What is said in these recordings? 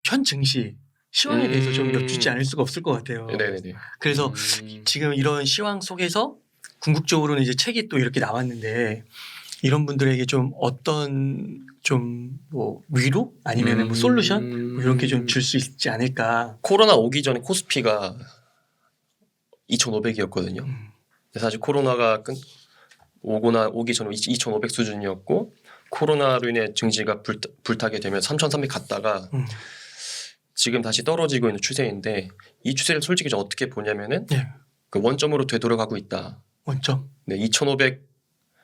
현 증시 시황에 대해서 좀 여쭙지 않을 수가 없을 것 같아요. 네네네. 그래서 지금 이런 시황 속에서 궁극적으로는 이제 책이 또 이렇게 나왔는데 이런 분들에게 좀 어떤 좀 뭐 위로 아니면 뭐 솔루션 뭐 이런 게 좀 줄 수 있지 않을까. 코로나 오기 전에 코스피가 2,500이었거든요. 사실 코로나가 오기 전에 2,500 수준이었고 코로나로 인해 증시가 불타게 되면 3,300 갔다가 지금 다시 떨어지고 있는 추세인데 이 추세를 솔직히 좀 어떻게 보냐면은 네. 그 원점으로 되돌아가고 있다. 원점. 네, 2,500.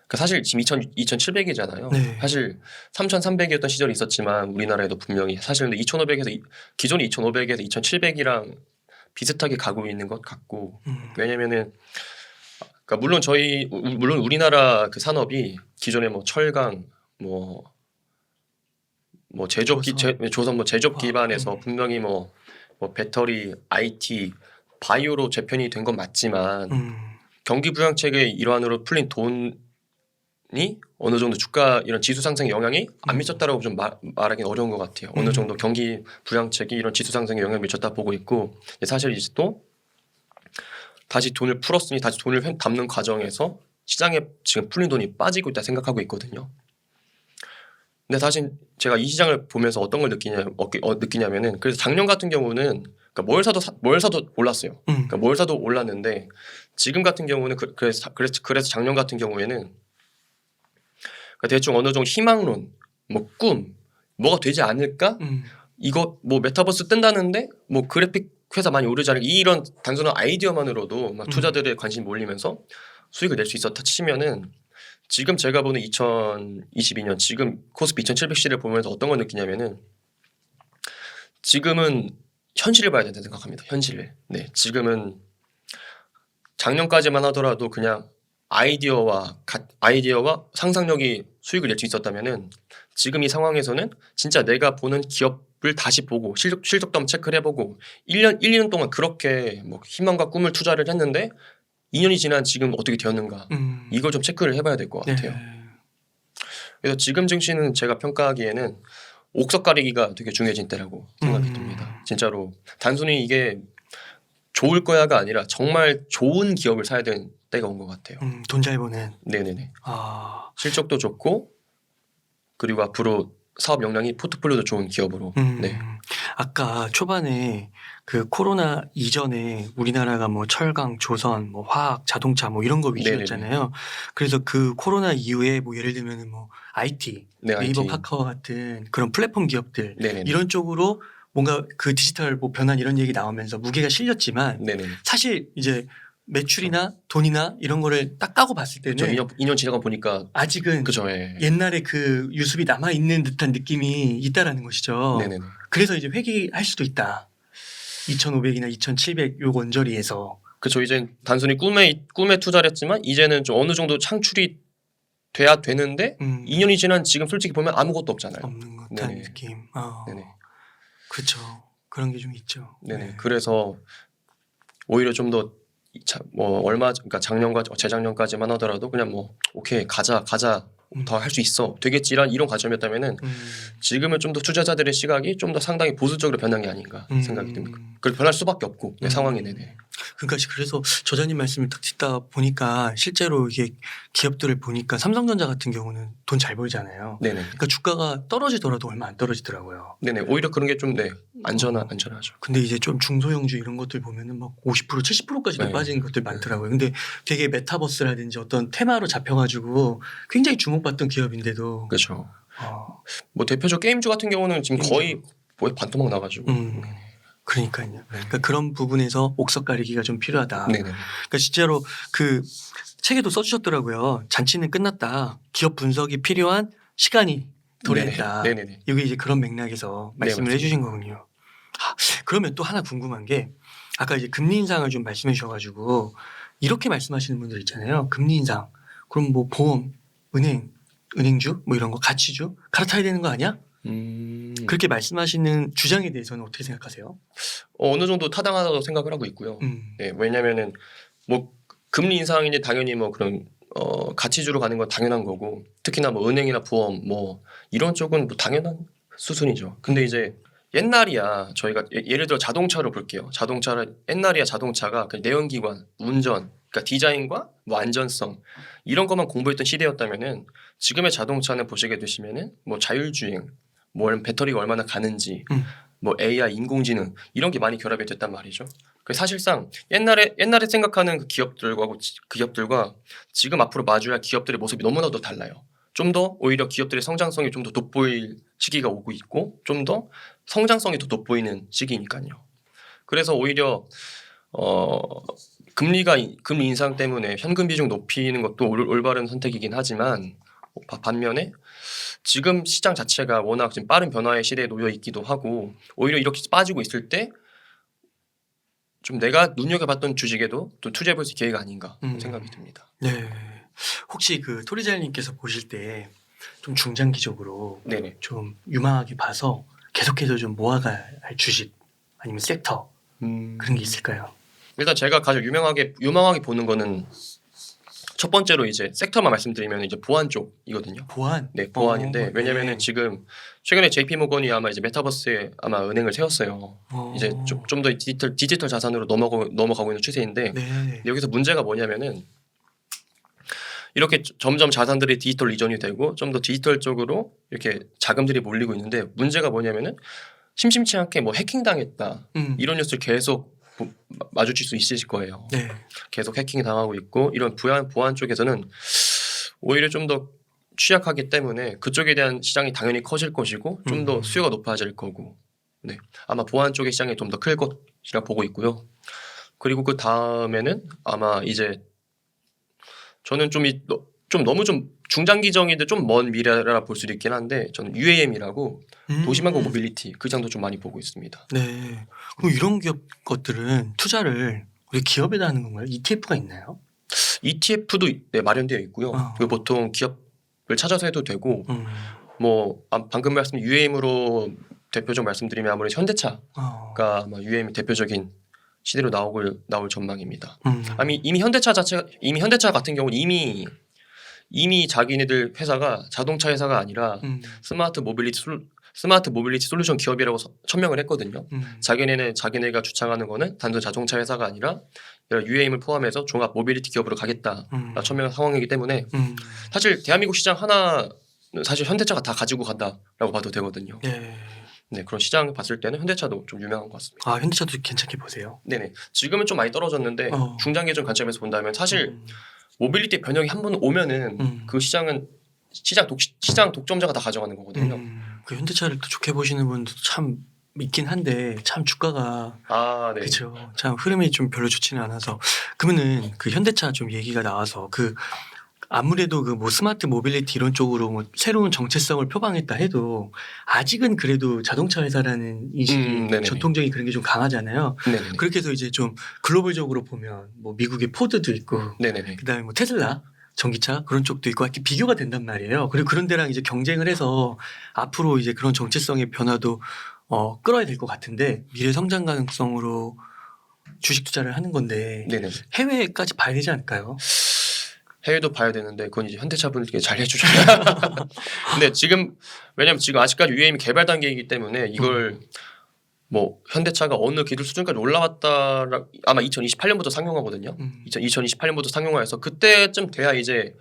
그러니까 사실 지금 2,700이잖아요. 네. 사실 3,300이었던 시절이 있었지만 우리나라에도 분명히 사실 근데 2,500에서 기존의 2,500에서 2,700이랑 비슷하게 가고 있는 것 같고 왜냐면은 그러니까 물론 우리나라 그 산업이 기존에 뭐 철강 뭐 제조업 조선 뭐 제조업 기반에서 분명히 뭐 배터리, IT, 바이오로 재편이 된 건 맞지만 경기 부양책의 일환으로 풀린 돈이 어느 정도 주가 이런 지수 상승 영향이 안 미쳤다라고 좀 말하기는 어려운 것 같아요. 어느 정도 경기 부양책이 이런 지수 상승에 영향을 미쳤다 보고 있고 사실 이제 또 다시 돈을 풀었으니 다시 돈을 담는 과정에서 시장에 지금 풀린 돈이 빠지고 있다 생각하고 있거든요. 근데 사실 제가 이 시장을 보면서 어떤 걸 느끼냐면은 그래서 작년 같은 경우는 그러니까 뭘 사도 올랐어요. 그러니까 뭘 사도 올랐는데 지금 같은 경우는 그래서 작년 같은 경우에는 그러니까 대충 어느 정도 희망론, 뭐 꿈, 뭐가 되지 않을까? 이거 뭐 메타버스 뜬다는데 뭐 그래픽 회사 많이 오르지 않을까? 이런 단순한 아이디어만으로도 막 투자들의 관심이 몰리면서 수익을 낼 수 있었다 치면은 지금 제가 보는 2022년 지금 코스피 2,700C를 보면서 어떤 걸 느끼냐면은 지금은 현실을 봐야 된다고 생각합니다. 현실을. 네, 지금은 작년까지만 하더라도 그냥 아이디어와 상상력이 수익을 낼 수 있었다면은 지금 이 상황에서는 진짜 내가 보는 기업을 다시 보고 실적도 한번 체크를 해보고 1년 동안 그렇게 뭐 희망과 꿈을 투자를 했는데 2년이 지난 지금 어떻게 되었는가 이걸 좀 체크를 해봐야 될 것 같아요. 그래서 지금 증시는 제가 평가하기에는 옥석 가리기가 되게 중요해진 때라고 생각이 듭니다. 진짜로 단순히 이게 좋을 거야가 아니라 정말 좋은 기업을 사야 되는 때가 온 것 같아요. 돈 잘 버는. 네네네. 실적도 좋고 그리고 앞으로 사업 역량이 포트폴리오도 좋은 기업으로. 네. 아까 초반에 그 코로나 이전에 우리나라가 뭐 철강, 조선, 뭐 화학, 자동차 뭐 이런 거 위주였잖아요. 네네네. 그래서 그 코로나 이후에 뭐 예를 들면 뭐 IT, 네, 네이버, IT. 카카오 같은 그런 플랫폼 기업들 네네네. 이런 쪽으로 뭔가 그 디지털 뭐 변환 이런 얘기 나오면서 무게가 실렸지만 네네네. 사실 이제 매출이나 돈이나 이런 거를 딱 까고 봤을 때는 2년 지나가 보니까 아직은 그죠, 예. 옛날에 그 유습이 남아 있는 듯한 느낌이 있다라는 것이죠. 네네네. 그래서 이제 회귀할 수도 있다. 2,500이나 2,700 요 언저리에서. 그렇죠. 이제 단순히 꿈에 투자를 했지만 이제는 좀 어느 정도 창출이 돼야 되는데 2년이 지난 지금 솔직히 보면 아무것도 없잖아요. 없는 듯한 느낌. 네네. 그렇죠. 그런 게 좀 있죠. 네네. 네. 그래서 오히려 좀 더 그러니까 작년과 재작년까지만 하더라도 그냥 뭐 오케이 가자 더 할 수 있어 되겠지란 이런 관점이었다면은 지금은 좀 더 투자자들의 시각이 좀 더 상당히 보수적으로 변한 게 아닌가 생각이 듭니다. 그렇게 변할 수밖에 없고 상황이 네네. 그러니까 그래서 저자님 말씀을 딱 듣다 보니까 실제로 이게 기업들을 보니까 삼성전자 같은 경우는 돈 잘 벌잖아요. 네네. 그러니까 주가가 떨어지더라도 얼마 안 떨어지더라고요. 네네. 오히려 그런 게 좀 안전하죠. 근데 이제 좀 중소형주 이런 것들 보면은 막 50% 70%까지도 빠진 것들 많더라고요. 근데 되게 메타버스라든지 어떤 테마로 잡혀가지고 굉장히 주목받던 기업인데도. 그렇죠. 뭐 대표적 게임주 같은 경우는 지금 거의 반토막 나가지고. 그러니까요. 그러니까 그런 부분에서 옥석 가리기가 좀 필요하다. 네네. 그러니까 실제로 그 책에도 써주셨더라고요. 잔치는 끝났다. 기업 분석이 필요한 시간이 도래했다. 네네네. 이게 이제 그런 맥락에서 말씀을 해주신 거군요. 그러면 또 하나 궁금한 게 아까 이제 금리 인상을 좀 말씀해 주셔가지고 이렇게 말씀하시는 분들 있잖아요. 금리 인상. 그럼 뭐 보험, 은행주 뭐 이런 거 가치주 갈아타야 되는 거 아니야? 그렇게 말씀하시는 주장에 대해서는 어떻게 생각하세요? 어느 정도 타당하다고 생각을 하고 있고요. 네, 왜냐면은 뭐 금리 인상이니 당연히 뭐 그런 가치주로 가는 건 당연한 거고 특히나 뭐 은행이나 보험 뭐 이런 쪽은 뭐 당연한 수순이죠. 근데 이제 옛날이야 저희가 예를 들어 자동차로 볼게요. 자동차를 옛날이야 자동차가 그 내연기관, 운전, 그러니까 디자인과 뭐 안전성 이런 것만 공부했던 시대였다면은 지금의 자동차는 보시게 되시면은 뭐 자율주행, 뭐 배터리가 얼마나 가는지, 음. 뭐 AI, 인공지능 이런 게 많이 결합이 됐단 말이죠. 그 사실상 옛날에 생각하는 그 기업들과 지금 앞으로 마주할 기업들의 모습이 너무나도 달라요. 좀 더 오히려 기업들의 성장성이 좀 더 돋보일 시기가 오고 있고 좀 더 성장성이 더 돋보이는 시기니까요. 그래서 오히려 금리 인상 때문에 현금 비중 높이는 것도 올바른 선택이긴 하지만 반면에 지금 시장 자체가 워낙 지금 빠른 변화의 시대에 놓여 있기도 하고 오히려 이렇게 빠지고 있을 때 좀 내가 눈여겨봤던 주식에도 또 투자해볼 수 있는 기회가 아닌가 생각이 듭니다. 네. 혹시 그 토리자님께서 보실 때 좀 중장기적으로 네네. 좀 유망하게 봐서 계속해서 좀 모아가야 할 주식 아니면 섹터 그런 게 있을까요? 일단 제가 가장 유명하게 보는 거는 첫 번째로 이제 섹터만 말씀드리면 이제 보안 쪽이거든요. 보안? 네, 보안인데 네. 왜냐면은 지금 최근에 JP 모건이 아마 이제 메타버스에 아마 은행을 세웠어요. 이제 좀 더 디지털 자산으로 넘어가고 있는 추세인데 네. 근데 여기서 문제가 뭐냐면은 이렇게 점점 자산들이 디지털 이전이 되고 좀 더 디지털 쪽으로 이렇게 자금들이 몰리고 있는데 문제가 뭐냐면은 심심치 않게 뭐 해킹당했다 이런 뉴스를 계속 마주칠 수 있으실 거예요. 네. 계속 해킹이 당하고 있고 이런 보안 쪽에서는 오히려 좀 더 취약하기 때문에 그쪽에 대한 시장이 당연히 커질 것이고 좀 더 수요가 높아질 거고 네 아마 보안 쪽의 시장이 좀 더 클 것이라 보고 있고요. 그리고 그 다음에는 아마 이제 저는 좀 너무 좀 중장기적인데 좀 먼 미래라 볼 수도 있긴 한데 저는 UAM이라고 도시망공 모빌리티 그 장도 좀 많이 보고 있습니다. 네. 그럼 이런 기업 것들은 투자를 우리 기업에다 하는 건가요? ETF가 있나요? ETF도 네, 마련되어 있고요. 그리고 보통 기업을 찾아서 해도 되고 뭐 방금 말씀 UAM으로 대표적 말씀드리면 아무래도 현대차가 아마 UAM 대표적인 시대로 나올 전망입니다. 이미 현대차 같은 경우는 이미 자기네들 회사가 자동차 회사가 아니라 스마트 모빌리티 솔루션 기업이라고 천명을 했거든요. 자기네가 주창하는 거는 단순 자동차 회사가 아니라 UAM을 포함해서 종합 모빌리티 기업으로 가겠다 천명한 상황이기 때문에 사실 대한민국 시장 하나 사실 현대차가 다 가지고 간다라고 봐도 되거든요. 네, 그런 시장 봤을 때는 현대차도 좀 유명한 것 같습니다. 아, 현대차도 괜찮게 보세요? 네네. 지금은 좀 많이 떨어졌는데 중장기적 관점에서 본다면 사실 모빌리티 변형이 한 번 오면은 그 시장은 시장 독점자가 다 가져가는 거거든요. 그 현대차를 또 좋게 보시는 분도 참 있긴 한데 참 주가가 네. 그렇죠. 참 흐름이 좀 별로 좋지는 않아서 그러면은 그 현대차 좀 얘기가 나와서 그 아무래도 그 뭐 스마트 모빌리티 이런 쪽으로 뭐 새로운 정체성을 표방했다 해도 아직은 그래도 자동차 회사라는 인식이 전통적인 그런 게 좀 강하잖아요. 네네네. 그렇게 해서 이제 좀 글로벌적으로 보면 뭐 미국의 포드도 있고 네네네. 그다음에 뭐 테슬라 전기차 그런 쪽도 있고 이렇게 비교가 된단 말이에요. 그리고 그런 데랑 이제 경쟁을 해서 앞으로 이제 그런 정체성의 변화도 끌어야 될 것 같은데 미래 성장 가능성으로 주식 투자를 하는 건데 네네. 해외까지 봐야 되지 않을까요? 해외도 봐야 되는데 그건 이제 현대차 분들께 잘 해주셔야 근데 왜냐면 지금 아직까지 UAM이 개발 단계이기 때문에 이걸 뭐 현대차가 어느 기술 수준까지 올라왔다 아마 2028년부터 상용화거든요. 2028년부터 상용화해서 그때쯤 돼야 이제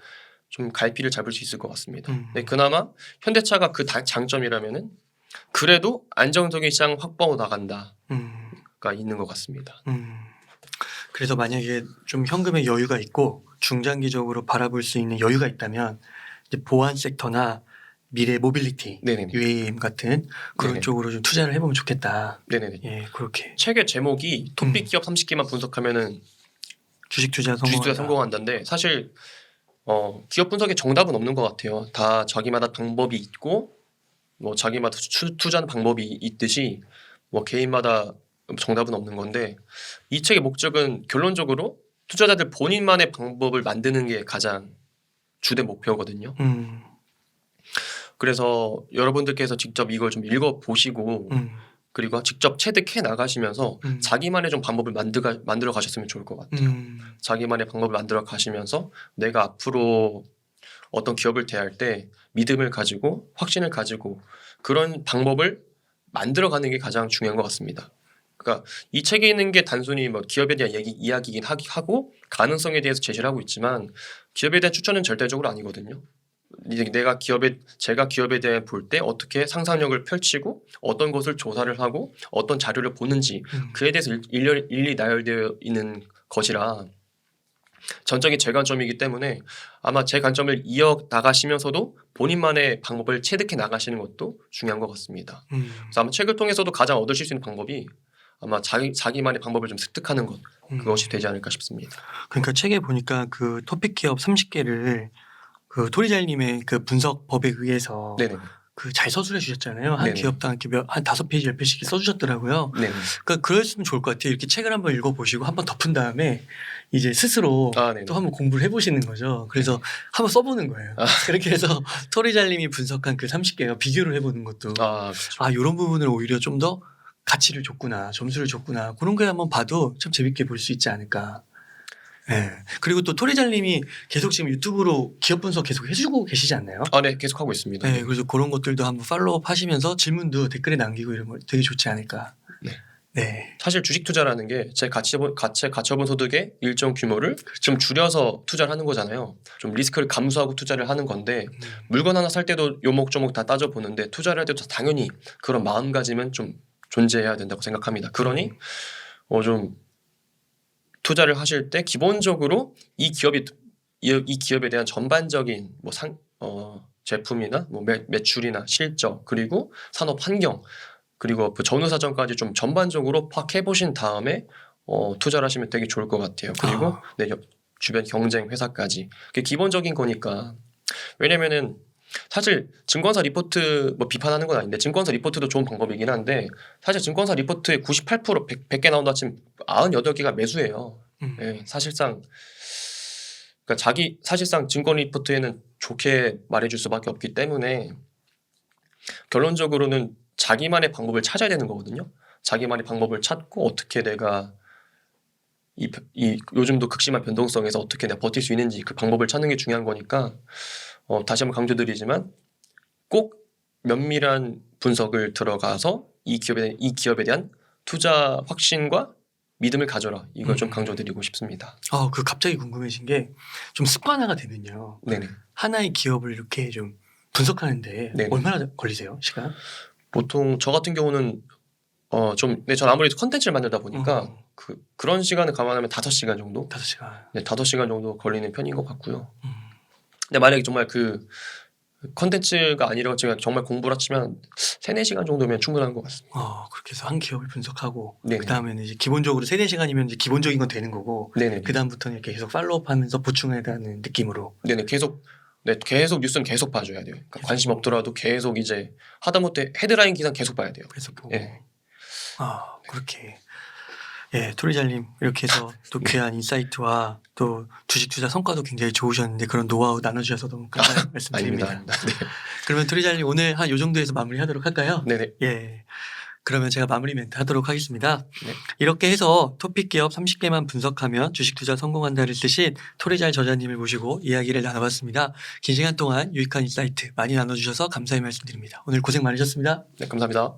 좀 갈피를 잡을 수 있을 것 같습니다. 네, 그나마 현대차가 그 장점이라면은 그래도 안정적인 시장 확보하고 나간다가 있는 것 같습니다. 그래서 만약에 좀 현금의 여유가 있고 중장기적으로 바라볼 수 있는 여유가 있다면 이제 보안 섹터나 미래 모빌리티, 네네네. UAM 같은 그런 네네. 쪽으로 좀 투자를 해보면 좋겠다. 네네네. 예, 그렇게 책의 제목이 톱빅 기업 30개만 분석하면은 주식 투자 성공한다인데 사실 기업 분석에 정답은 없는 것 같아요. 다 자기마다 방법이 있고 뭐 자기마다 투자하는 방법이 있듯이 뭐 개인마다 정답은 없는 건데 이 책의 목적은 결론적으로 투자자들 본인만의 방법을 만드는 게 가장 주된 목표거든요. 그래서 여러분들께서 직접 이걸 좀 읽어보시고 그리고 직접 체득해 나가시면서 자기만의 좀 방법을 만들어 가셨으면 좋을 것 같아요. 자기만의 방법을 만들어 가시면서 내가 앞으로 어떤 기업을 대할 때 믿음을 가지고 확신을 가지고 그런 방법을 만들어가는 게 가장 중요한 것 같습니다. 그러니까 이 책에 있는 게 단순히 뭐 기업에 대한 이야기긴 하고 가능성에 대해서 제시를 하고 있지만 기업에 대한 추천은 절대적으로 아니거든요. 이제 제가 기업에 대해 볼 때 어떻게 상상력을 펼치고 어떤 것을 조사를 하고 어떤 자료를 보는지 그에 대해서 일일이 나열되어 있는 것이라 전적인 제 관점이기 때문에 아마 제 관점을 이어 나가시면서도 본인만의 방법을 체득해 나가시는 것도 중요한 것 같습니다. 그래서 아마 책을 통해서도 가장 얻으실 수 있는 방법이 아마 자기만의 방법을 좀 습득하는 것 그것이 되지 않을까 싶습니다. 그러니까 책에 보니까 그 토픽 기업 30개를 그 토리잘님의 그 분석 법에 의해서 네네. 그 잘 서술해 주셨잖아요. 한 네네. 기업당 이렇게 한 5페이지, 10페이지씩 써주셨더라고요. 네. 그러니까 그랬으면 좋을 것 같아요. 이렇게 책을 한번 읽어보시고 한번 덮은 다음에 이제 스스로 네네. 또 한번 공부를 해보시는 거죠. 그래서 한번 써보는 거예요. 그렇게 해서 토리잘님이 분석한 그 30개가 비교를 해보는 것도 그렇죠. 이런 부분을 오히려 좀 더 가치를 줬구나, 점수를 줬구나 그런 거 한번 봐도 참 재밌게 볼 수 있지 않을까. 네. 그리고 또 토리잘님이 계속 지금 유튜브로 기업 분석 계속 해주고 계시지 않나요? 네, 계속 하고 있습니다. 네, 그래서 그런 것들도 한번 팔로우업 하시면서 질문도 댓글에 남기고 이런 거 되게 좋지 않을까. 네. 네. 사실 주식 투자라는 게 제 가처분 소득의 일정 규모를 좀 줄여서 투자를 하는 거잖아요. 좀 리스크를 감수하고 투자를 하는 건데 물건 하나 살 때도 요목조목 다 따져 보는데 투자를 할 때도 당연히 그런 마음가짐은 좀 존재해야 된다고 생각합니다. 그러니 좀 투자를 하실 때 기본적으로 이 기업에 대한 전반적인 제품이나 매출이나 실적 그리고 산업 환경 그리고 그 전후 사정까지 좀 전반적으로 파악해 보신 다음에 투자를 하시면 되게 좋을 것 같아요. 그리고 주변 경쟁 회사까지 그게 기본적인 거니까. 왜냐면은 사실 증권사 리포트 비판하는 건 아닌데 증권사 리포트도 좋은 방법이긴 한데 사실 증권사 리포트의 98% 100개 나온다 치면 98개가 매수예요. 네, 사실상 사실상 증권 리포트에는 좋게 말해줄 수밖에 없기 때문에 결론적으로는 자기만의 방법을 찾아야 되는 거거든요. 자기만의 방법을 찾고 어떻게 내가 이 요즘도 극심한 변동성에서 어떻게 내가 버틸 수 있는지 그 방법을 찾는 게 중요한 거니까 다시 한번 강조드리지만 꼭 면밀한 분석을 들어가서 이 기업에 대한 투자 확신과 믿음을 가져라. 이걸 좀 강조드리고 싶습니다. 그 갑자기 궁금해진 게 좀 습관화가 되면요. 네네. 하나의 기업을 이렇게 좀 분석하는데 네네. 얼마나 걸리세요? 시간? 보통 저 같은 경우는 전 아무래도 컨텐츠를 만들다 보니까 그런 시간을 감안하면 5시간 정도? 5시간. 네, 5시간 정도 걸리는 편인 것 같고요. 근데 만약에 정말 그 컨텐츠가 아니라 제가 정말 공부를 하시면 3-4시간 정도면 충분한 것 같습니다. 그렇게 해서 한 기업을 분석하고 네네. 그다음에는 이제 기본적으로 3-4시간이면 이제 기본적인 건 되는 거고 네네. 그다음부터는 이렇게 계속 팔로우업하면서 보충해가는 느낌으로. 네네. 계속 뉴스는 계속 봐줘야 돼요. 그러니까 관심 없더라도 계속 이제 하다못해 헤드라인 기사 계속 봐야 돼요. 계속 보고. 네. 그렇게. 예, 토리잘님 이렇게 해서 또 귀한 인사이트와 또 주식 투자 성과도 굉장히 좋으셨는데 그런 노하우 나눠주셔서 너무 감사의 말씀드립니다. 아닙니다. 네. 그러면 토리잘님 오늘 한 요 정도에서 마무리하도록 할까요? 네네. 예. 그러면 제가 마무리 멘트 하도록 하겠습니다. 네. 이렇게 해서 토픽 기업 30개만 분석하면 주식 투자 성공한다를 쓰신 토리잘 저자님을 모시고 이야기를 나눠봤습니다. 긴 시간 동안 유익한 인사이트 많이 나눠주셔서 감사의 말씀드립니다. 오늘 고생 많으셨습니다. 네, 감사합니다.